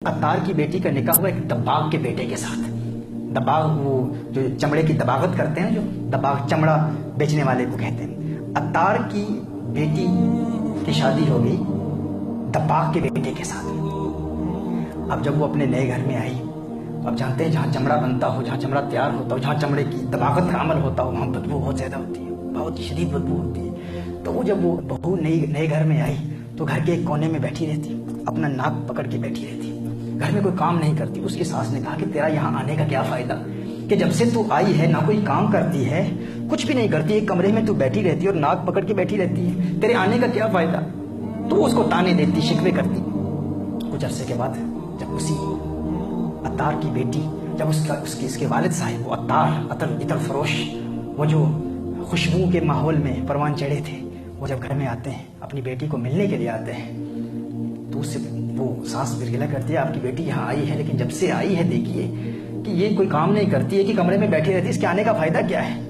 عطار کی بیٹی کا نکاح ہوا ایک دباغ کے بیٹے کے ساتھ. دباغ وہ جو چمڑے کی دباغت کرتے ہیں، جو دباغ چمڑا بیچنے والے کو کہتے ہیں. عطار کی بیٹی کی شادی ہو گئی دباغ کے بیٹے کے ساتھ. اب جب وہ اپنے نئے گھر میں آئی، اب جانتے ہیں جہاں چمڑا بنتا ہو، جہاں چمڑا تیار ہوتا ہو، جہاں چمڑے کی دباغت کا عمل ہوتا ہو، وہاں بدبو بہت زیادہ ہوتی ہے، بہت ہی شدید بدبو ہوتی ہے. تو وہ جب وہ بہو نئے گھر میں آئی تو گھر کے ایک کونے میں بیٹھی رہتی، اپنا ناک پکڑ کے بیٹھی رہتی، گھر میں کوئی کام نہیں کرتی. اس کی ساس نے کہا کہ تیرا یہاں آنے کا کیا فائدہ، کہ جب سے تو آئی ہے نہ کوئی کام کرتی ہے، کچھ بھی نہیں کرتی، ایک کمرے میں تو بیٹھی رہتی اور ناک پکڑ کے بیٹھی رہتی ہے، تیرے آنے کا کیا فائدہ. تو اس کو تانے دیتی، شکوے کرتی. کچھ عرصے کے بعد جب اسی عطار کی بیٹی، جب اس کے والد صاحب وہ عطار عطر فروش، وہ جو خوشبو کے ماحول میں پروان چڑھے تھے، وہ جب گھر میں آتے ہیں اپنی بیٹی کو ملنے کے لیے آتے ہیں تو اس سے وہ ساس گرگلا کرتی ہے، آپ کی بیٹی یہاں آئی ہے لیکن جب سے آئی ہے دیکھیے کہ یہ کوئی کام نہیں کرتی ہے، کہ کمرے میں بیٹھی رہتی ہے، اس کے آنے کا فائدہ کیا ہے.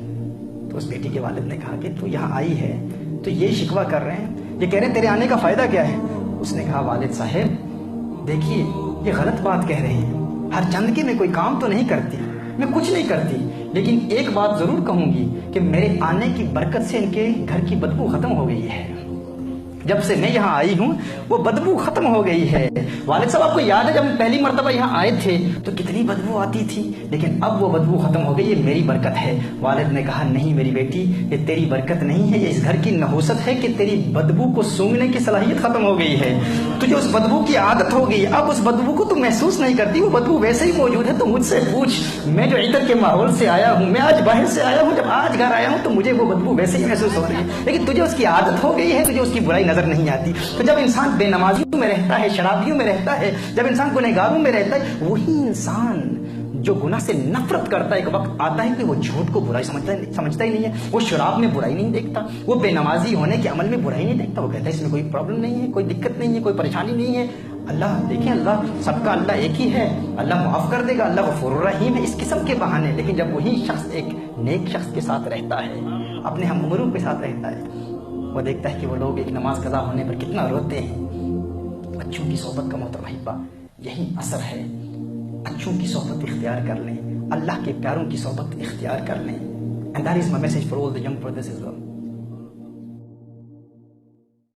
تو اس بیٹی کے والد نے کہا کہ تو یہاں آئی ہے تو یہ شکوہ کر رہے ہیں، یہ کہہ رہے ہیں تیرے آنے کا فائدہ کیا ہے. اس نے کہا والد صاحب دیکھیے یہ غلط بات کہہ رہے ہیں، ہر چند کے میں کوئی کام تو نہیں کرتی، میں کچھ نہیں کرتی، لیکن ایک بات ضرور کہوں گی کہ میرے آنے کی برکت سے ان کے گھر کی بدبو ختم ہو گئی ہے. جب سے میں یہاں آئی ہوں وہ بدبو ختم ہو گئی ہے. والد صاحب آپ کو یاد ہے جب ہم پہلی مرتبہ یہاں آئے تھے تو کتنی بدبو آتی تھی، لیکن اب وہ بدبو ختم ہو گئی، یہ میری برکت ہے. والد نے کہا نہیں میری بیٹی، یہ تیری برکت نہیں ہے، یہ اس گھر کی نحوست ہے کہ تیری بدبو کو سونگھنے کی صلاحیت ختم ہو گئی ہے. تجھے اس بدبو کی عادت ہو گئی، اب اس بدبو کو تم محسوس نہیں کرتی، وہ بدبو ویسے ہی موجود ہے. تو مجھ سے پوچھ، میں جو عطر کے ماحول سے آیا ہوں، میں آج باہر سے آیا ہوں، جب آج گھر آیا ہوں تو مجھے وہ بدبو ویسے ہی محسوس ہو رہی ہے، لیکن تجھے اس کی عادت ہو گئی ہے، تجھے اس کی برائی نظر نہیں آتی. تو جب انسان بے نمازیوں میں رہتا ہے، شرابیوں میں رہتا ہے، جب انسان گنہگاروں میں رہتا ہے، وہی انسان جو گناہ سے نفرت کرتا ہے، ایک وقت آتا ہے کہ وہ جھوٹ کو برائی سمجھتا ہی نہیں ہے، وہ شراب میں برائی نہیں دیکھتا، وہ بے نمازی ہونے کے عمل میں برائی نہیں دیکھتا، وہ کہتا ہے اس میں کوئی پرابلم نہیں ہے، کوئی دقت نہیں ہے، کوئی پریشانی نہیں ہے. اللہ دیکھیں، اللہ سب کا اللہ ایک ہی ہے، اللہ معاف کر دے گا، اللہ غفور الرحیم ہے، اس قسم کے بہانے. لیکن جب وہی شخص ایک نیک شخص کے ساتھ رہتا ہے، اپنے ہم عمروں کے ساتھ رہتا ہے، وہ دیکھتا ہے کہ وہ لوگ ایک نماز قضا ہونے پر کتنا روتے ہیں. اچھوں کی صحبت کا محترم احبہ یہی اثر ہے. اچھوں کی صحبت اختیار کر لیں، اللہ کے پیاروں کی صحبت اختیار کر لیں. And that is my message for all the young brothers as well.